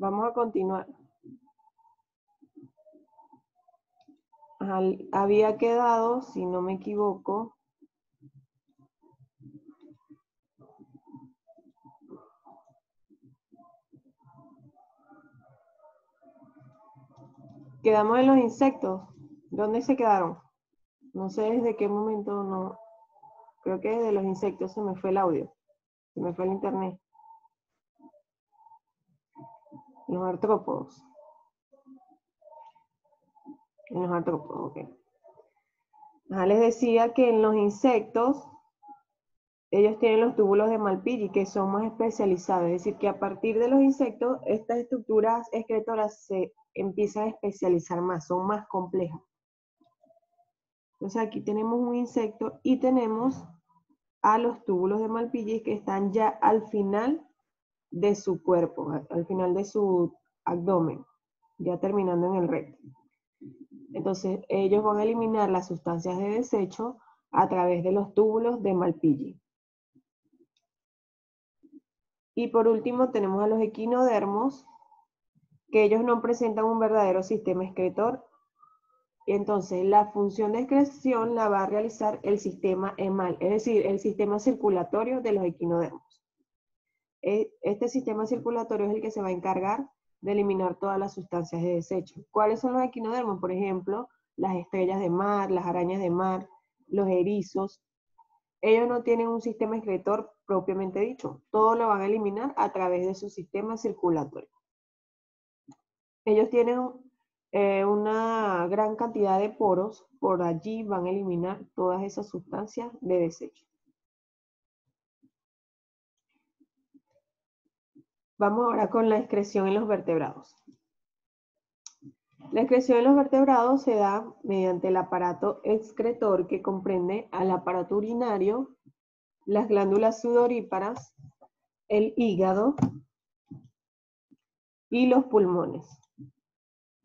Vamos a continuar. Había quedado, si no me equivoco, quedamos en los insectos. ¿Dónde se quedaron? No sé desde qué momento, no. Creo que desde los insectos se me fue el audio. Se me fue el internet. Los artrópodos. En los artrópodos, ok. Les decía que en los insectos, ellos tienen los túbulos de Malpighi, que son más especializados. Es decir, que a partir de los insectos, estas estructuras excretoras se empiezan a especializar más, son más complejas. Entonces aquí tenemos un insecto y tenemos a los túbulos de Malpighi que están ya al final de su cuerpo, al final de su abdomen, ya terminando en el recto. Entonces ellos van a eliminar las sustancias de desecho a través de los túbulos de Malpighi. Y por último tenemos a los equinodermos, que ellos no presentan un verdadero sistema excretor. Entonces la función de excreción la va a realizar el sistema EMAL, es decir, el sistema circulatorio de los equinodermos. Este sistema circulatorio es el que se va a encargar de eliminar todas las sustancias de desecho. ¿Cuáles son los equinodermos? Por ejemplo, las estrellas de mar, las arañas de mar, los erizos. Ellos no tienen un sistema excretor propiamente dicho. Todo lo van a eliminar a través de su sistema circulatorio. Ellos tienen una gran cantidad de poros. Por allí van a eliminar todas esas sustancias de desecho. Vamos ahora con la excreción en los vertebrados. La excreción en los vertebrados se da mediante el aparato excretor que comprende al aparato urinario, las glándulas sudoríparas, el hígado y los pulmones.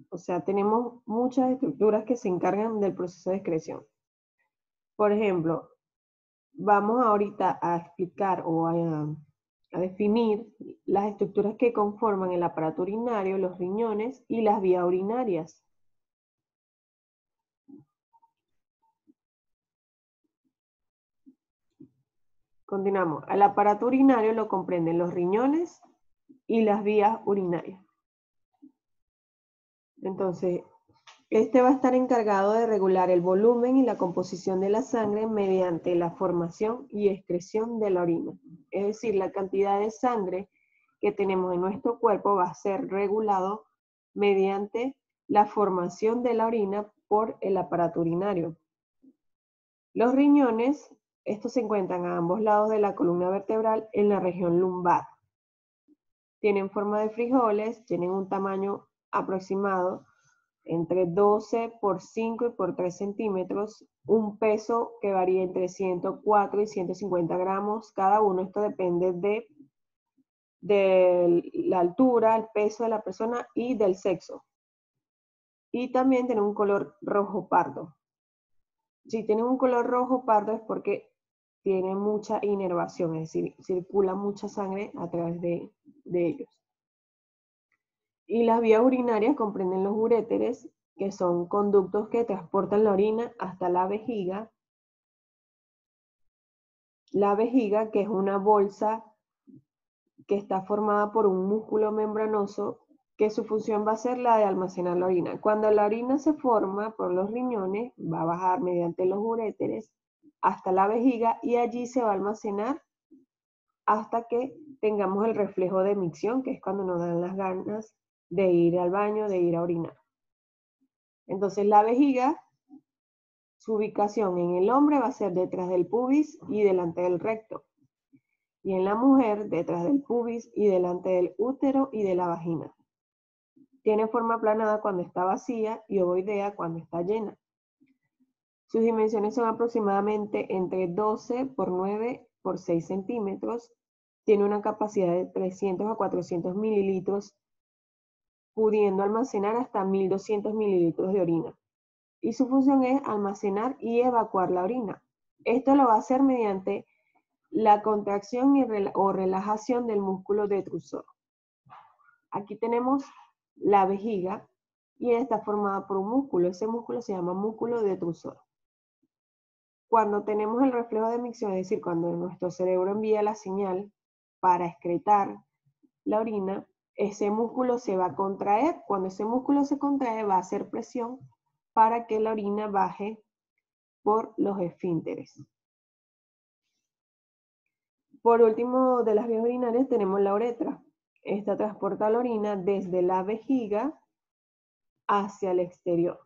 O sea, tenemos muchas estructuras que se encargan del proceso de excreción. Por ejemplo, vamos ahorita a explicar o a definir las estructuras que conforman el aparato urinario, los riñones y las vías urinarias. Continuamos. El aparato urinario lo comprenden los riñones y las vías urinarias. Entonces, este va a estar encargado de regular el volumen y la composición de la sangre mediante la formación y excreción de la orina. Es decir, la cantidad de sangre que tenemos en nuestro cuerpo va a ser regulado mediante la formación de la orina por el aparato urinario. Los riñones, estos se encuentran a ambos lados de la columna vertebral en la región lumbar. Tienen forma de frijoles, tienen un tamaño aproximado entre 12 por 5 y por 3 centímetros, un peso que varía entre 104 y 150 gramos cada uno. Esto depende de la altura, el peso de la persona y del sexo. Y también tienen un color rojo pardo. Si tienen un color rojo pardo es porque tienen mucha inervación, es decir, circula mucha sangre a través de ellos. Y las vías urinarias comprenden los uréteres, que son conductos que transportan la orina hasta la vejiga. La vejiga, que es una bolsa que está formada por un músculo membranoso, que su función va a ser la de almacenar la orina. Cuando la orina se forma por los riñones, va a bajar mediante los uréteres hasta la vejiga y allí se va a almacenar hasta que tengamos el reflejo de micción, que es cuando nos dan las ganas de ir al baño, de ir a orinar. Entonces la vejiga, su ubicación en el hombre va a ser detrás del pubis y delante del recto. Y en la mujer, detrás del pubis y delante del útero y de la vagina. Tiene forma aplanada cuando está vacía y ovoidea cuando está llena. Sus dimensiones son aproximadamente entre 12 por 9 por 6 centímetros. Tiene una capacidad de 300 a 400 mililitros, pudiendo almacenar hasta 1200 mililitros de orina. Y su función es almacenar y evacuar la orina. Esto lo va a hacer mediante la contracción o relajación del músculo detrusor. Aquí tenemos la vejiga y está formada por un músculo. Ese músculo se llama músculo detrusor. Cuando tenemos el reflejo de micción, es decir, cuando nuestro cerebro envía la señal para excretar la orina, ese músculo se va a contraer. Cuando ese músculo se contrae, va a hacer presión para que la orina baje por los esfínteres. Por último, de las vías urinarias tenemos la uretra. Esta transporta la orina desde la vejiga hacia el exterior.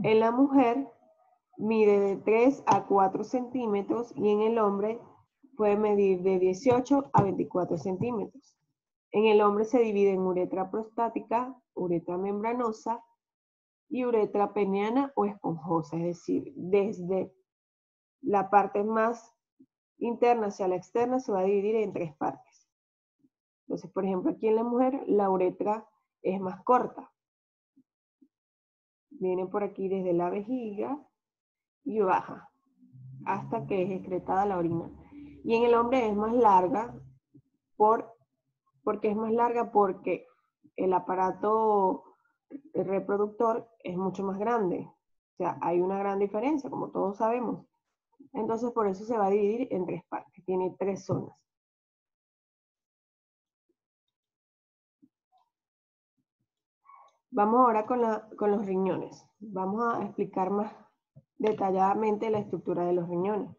En la mujer mide de 3 a 4 centímetros y en el hombre puede medir de 18 a 24 centímetros. En el hombre se divide en uretra prostática, uretra membranosa y uretra peniana o esponjosa, es decir, desde la parte más interna hacia la externa se va a dividir en 3 partes. Entonces, por ejemplo, aquí en la mujer la uretra es más corta. Viene por aquí desde la vejiga y baja hasta que es excretada la orina. Y en el hombre es más larga porque el aparato reproductor es mucho más grande. O sea, hay una gran diferencia, como todos sabemos. Entonces, por eso se va a dividir en 3 partes. Tiene 3 zonas. Vamos ahora con los riñones. Vamos a explicar más detalladamente la estructura de los riñones.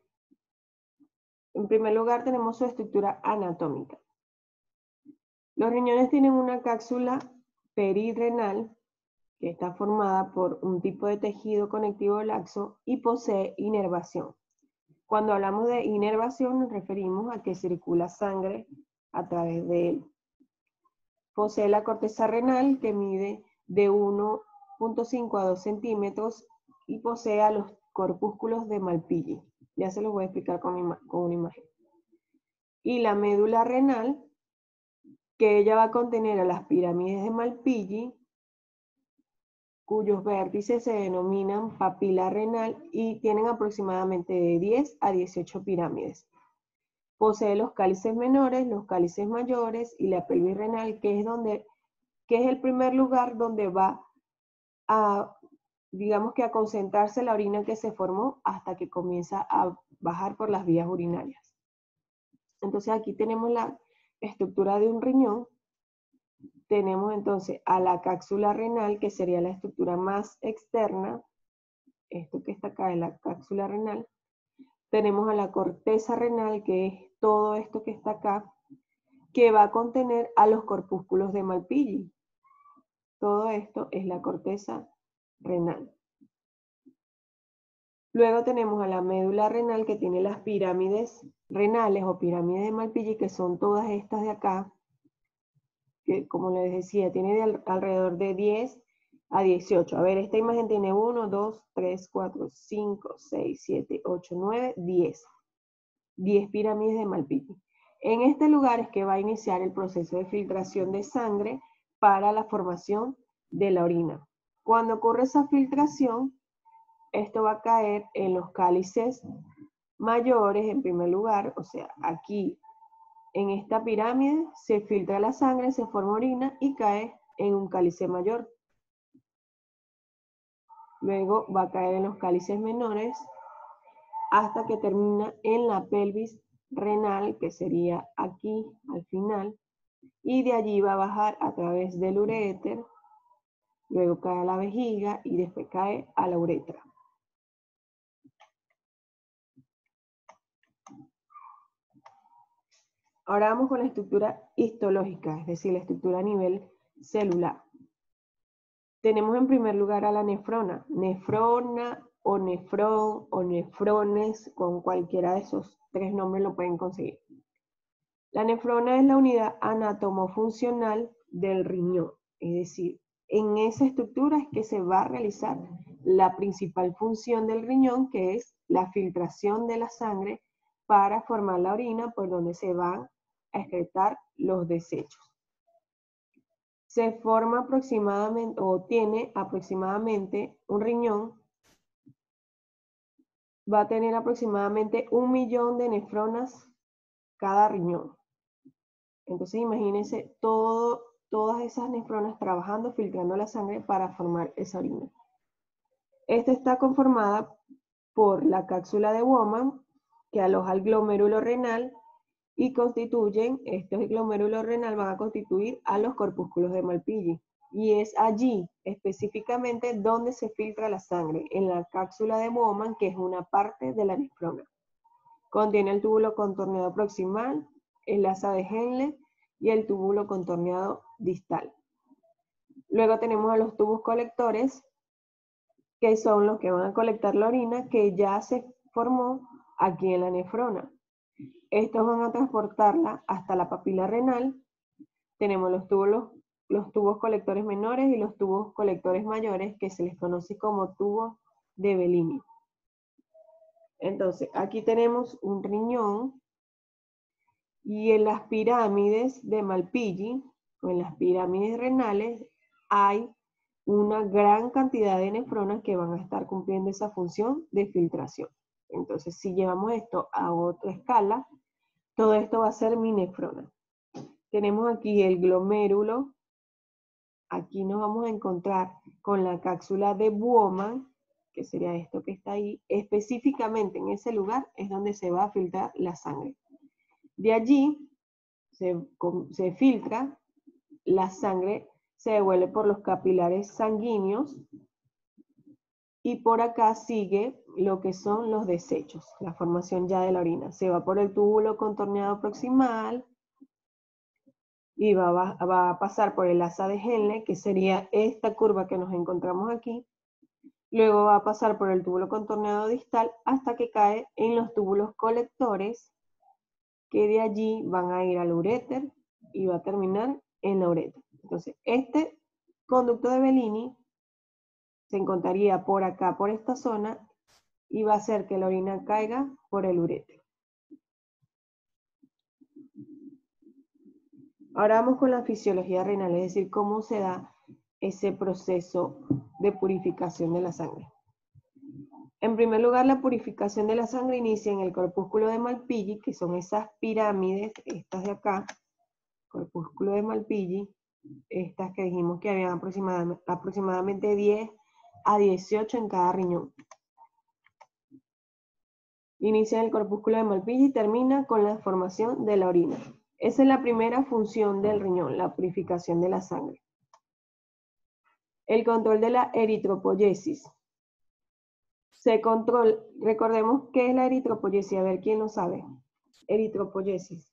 En primer lugar, tenemos su estructura anatómica. Los riñones tienen una cápsula perirrenal que está formada por un tipo de tejido conectivo laxo y posee inervación. Cuando hablamos de inervación nos referimos a que circula sangre a través de él. Posee la corteza renal que mide de 1.5 a 2 centímetros y posee a los corpúsculos de Malpighi. Ya se los voy a explicar con una imagen. Y la médula renal, que ella va a contener a las pirámides de Malpighi, cuyos vértices se denominan papila renal y tienen aproximadamente de 10 a 18 pirámides. Posee los cálices menores, los cálices mayores y la pelvis renal, que es el primer lugar donde va a, digamos que a concentrarse la orina que se formó hasta que comienza a bajar por las vías urinarias. Entonces aquí tenemos la estructura de un riñón. Tenemos entonces a la cápsula renal, que sería la estructura más externa. Esto que está acá es la cápsula renal. Tenemos a la corteza renal, que es todo esto que está acá, que va a contener a los corpúsculos de Malpighi. Todo esto es la corteza renal. Luego tenemos a la médula renal, que tiene las pirámides renales o pirámides de Malpighi, que son todas estas de acá, que como les decía, tiene alrededor de 10 a 18. A ver, esta imagen tiene 1, 2, 3, 4, 5, 6, 7, 8, 9, 10. 10 pirámides de Malpighi. En este lugar es que va a iniciar el proceso de filtración de sangre para la formación de la orina. Cuando ocurre esa filtración, esto va a caer en los cálices mayores en primer lugar, o sea, aquí en esta pirámide se filtra la sangre, se forma orina y cae en un cálice mayor. Luego va a caer en los cálices menores hasta que termina en la pelvis renal, que sería aquí al final, y de allí va a bajar a través del uréter, luego cae a la vejiga y después cae a la uretra. Ahora vamos con la estructura histológica, es decir, la estructura a nivel celular. Tenemos en primer lugar a la nefrona. Nefrona o nefrón o nefrones, con cualquiera de esos 3 nombres lo pueden conseguir. La nefrona es la unidad anatomofuncional del riñón, es decir, en esa estructura es que se va a realizar la principal función del riñón, que es la filtración de la sangre para formar la orina por donde se van a excretar los desechos. Se forma aproximadamente, o tiene aproximadamente un riñón, va a tener aproximadamente 1 millón de nefronas cada riñón. Entonces imagínense todas esas nefronas trabajando, filtrando la sangre para formar esa orina. Esta está conformada por la cápsula de Bowman, que aloja el glomérulo renal y constituyen, estos glomérulos renal van a constituir a los corpúsculos de Malpighi. Y es allí específicamente donde se filtra la sangre, en la cápsula de Bowman, que es una parte de la nefrona. Contiene el túbulo contorneado proximal, el asa de Henle y el túbulo contorneado distal. Luego tenemos a los tubos colectores, que son los que van a colectar la orina que ya se formó aquí en la nefrona. Estos van a transportarla hasta la papila renal. Tenemos los tubos colectores menores y los tubos colectores mayores, que se les conoce como tubos de Bellini. Entonces, aquí tenemos un riñón y en las pirámides de Malpighi, o en las pirámides renales, hay una gran cantidad de nefronas que van a estar cumpliendo esa función de filtración. Entonces, si llevamos esto a otra escala, todo esto va a ser mi nefrona. Tenemos aquí el glomérulo. Aquí nos vamos a encontrar con la cápsula de Bowman, que sería esto que está ahí. Específicamente en ese lugar es donde se va a filtrar la sangre. De allí se filtra, la sangre se devuelve por los capilares sanguíneos y por acá sigue lo que son los desechos, la formación ya de la orina. Se va por el túbulo contorneado proximal y va a pasar por el asa de Henle, que sería esta curva que nos encontramos aquí. Luego va a pasar por el túbulo contorneado distal hasta que cae en los túbulos colectores, que de allí van a ir al uréter y va a terminar en la uretra. Entonces, este conducto de Bellini se encontraría por acá, por esta zona, y va a hacer que la orina caiga por el uréter. Ahora vamos con la fisiología renal, es decir, cómo se da ese proceso de purificación de la sangre. En primer lugar, la purificación de la sangre inicia en el corpúsculo de Malpighi, que son esas pirámides, estas de acá, corpúsculo de Malpighi, estas que dijimos que habían aproximadamente 10 a 18 en cada riñón. Inicia en el corpúsculo de Malpighi y termina con la formación de la orina. Esa es la primera función del riñón, la purificación de la sangre. El control de la eritropoyesis. Recordemos qué es la eritropoyesis, a ver quién lo sabe. Eritropoyesis.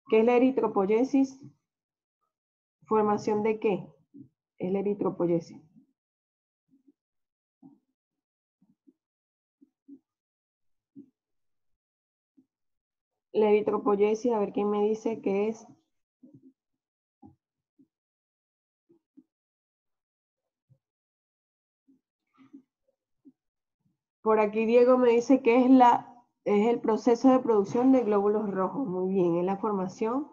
¿Qué es la eritropoyesis? ¿Formación de qué? Es la eritropoyesis. La eritropoyesis, a ver quién me dice qué es. Por aquí Diego me dice que es el proceso de producción de glóbulos rojos. Muy bien, es la formación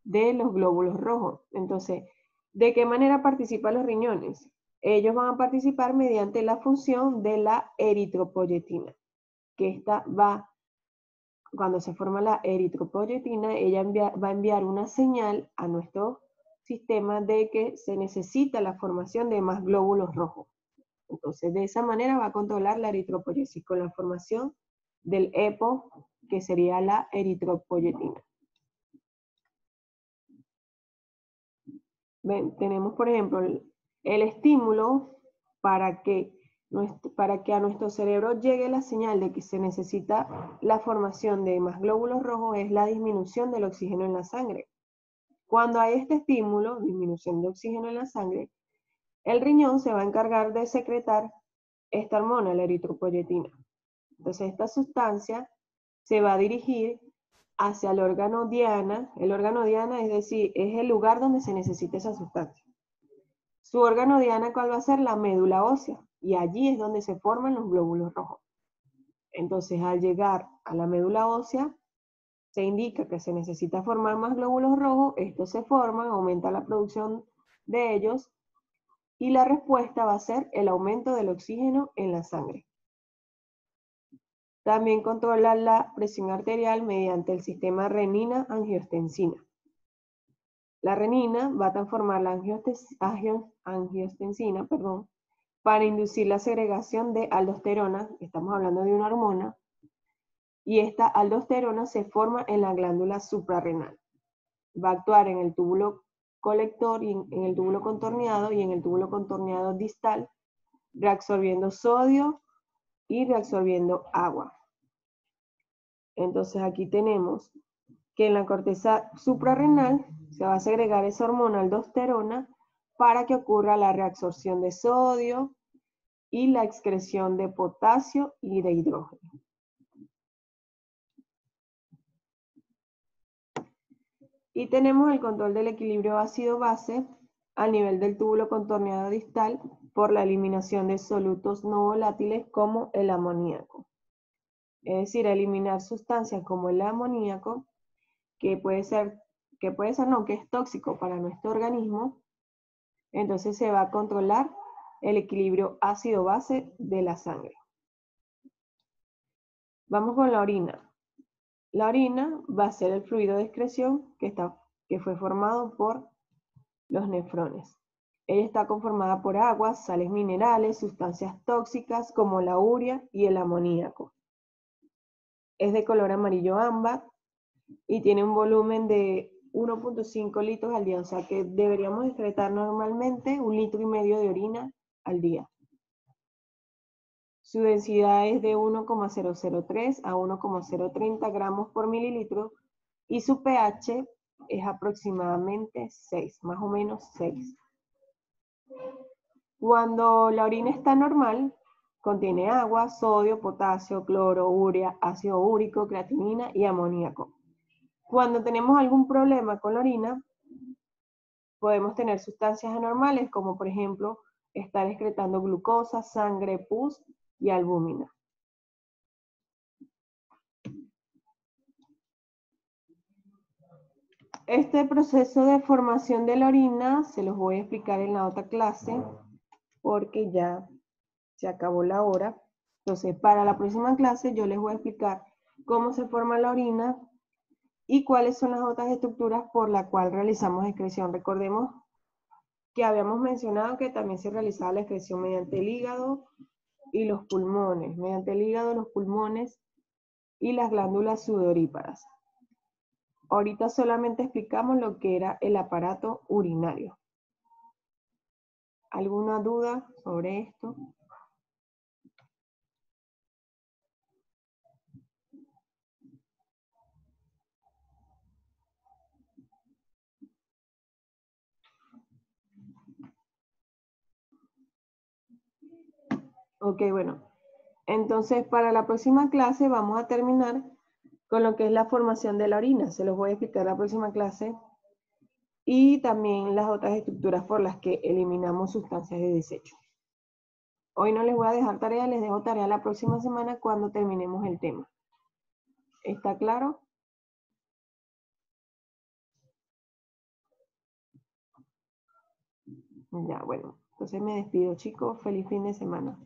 de los glóbulos rojos. Entonces, ¿de qué manera participan los riñones? Ellos van a participar mediante la función de la eritropoyetina, que cuando se forma la eritropoyetina, ella va a enviar una señal a nuestro sistema de que se necesita la formación de más glóbulos rojos. Entonces, de esa manera va a controlar la eritropoyesis con la formación del EPO, que sería la eritropoyetina. Ven, tenemos, por ejemplo, el estímulo para que a nuestro cerebro llegue la señal de que se necesita la formación de más glóbulos rojos es la disminución del oxígeno en la sangre. Cuando hay este estímulo, disminución de oxígeno en la sangre, el riñón se va a encargar de secretar esta hormona, la eritropoyetina. Entonces esta sustancia se va a dirigir hacia el órgano diana. El órgano diana, es decir, es el lugar donde se necesita esa sustancia. Su órgano diana, ¿cuál va a ser? La médula ósea. Y allí es donde se forman los glóbulos rojos. Entonces, al llegar a la médula ósea, se indica que se necesita formar más glóbulos rojos. Estos se forman, aumenta la producción de ellos. Y la respuesta va a ser el aumento del oxígeno en la sangre. También controla la presión arterial mediante el sistema renina-angiotensina. La renina va a transformar la angiotensina, para inducir la segregación de aldosterona, estamos hablando de una hormona, y esta aldosterona se forma en la glándula suprarrenal. Va a actuar en el túbulo colector, y en el túbulo contorneado y en el túbulo contorneado distal, reabsorbiendo sodio y reabsorbiendo agua. Entonces aquí tenemos que en la corteza suprarrenal se va a segregar esa hormona aldosterona para que ocurra la reabsorción de sodio y la excreción de potasio y de hidrógeno. Y tenemos el control del equilibrio ácido-base a nivel del túbulo contorneado distal por la eliminación de solutos no volátiles como el amoníaco. Es decir, eliminar sustancias como el amoníaco, que es tóxico para nuestro organismo. Entonces se va a controlar el equilibrio ácido-base de la sangre. Vamos con la orina. La orina va a ser el fluido de excreción que fue formado por los nefrones. Ella está conformada por agua, sales minerales, sustancias tóxicas como la urea y el amoníaco. Es de color amarillo ámbar y tiene un volumen de 1.5 litros al día, o sea que deberíamos excretar normalmente 1,5 litros de orina al día. Su densidad es de 1,003 a 1,030 gramos por mililitro y su pH es aproximadamente 6, más o menos 6. Cuando la orina está normal, contiene agua, sodio, potasio, cloro, urea, ácido úrico, creatinina y amoníaco. Cuando tenemos algún problema con la orina, podemos tener sustancias anormales como por ejemplo estar excretando glucosa, sangre, pus y albúmina. Este proceso de formación de la orina se los voy a explicar en la otra clase porque ya se acabó la hora. Entonces, para la próxima clase yo les voy a explicar cómo se forma la orina y cuáles son las otras estructuras por las cuales realizamos excreción. Recordemos que habíamos mencionado que también se realizaba la excreción mediante el hígado y los pulmones, mediante el hígado, los pulmones y las glándulas sudoríparas. Ahorita solamente explicamos lo que era el aparato urinario. ¿Alguna duda sobre esto? Ok, bueno. Entonces, para la próxima clase vamos a terminar con lo que es la formación de la orina. Se los voy a explicar en la próxima clase. Y también las otras estructuras por las que eliminamos sustancias de desecho. Hoy no les voy a dejar tarea, les dejo tarea la próxima semana cuando terminemos el tema. ¿Está claro? Ya, bueno. Entonces me despido, chicos. Feliz fin de semana.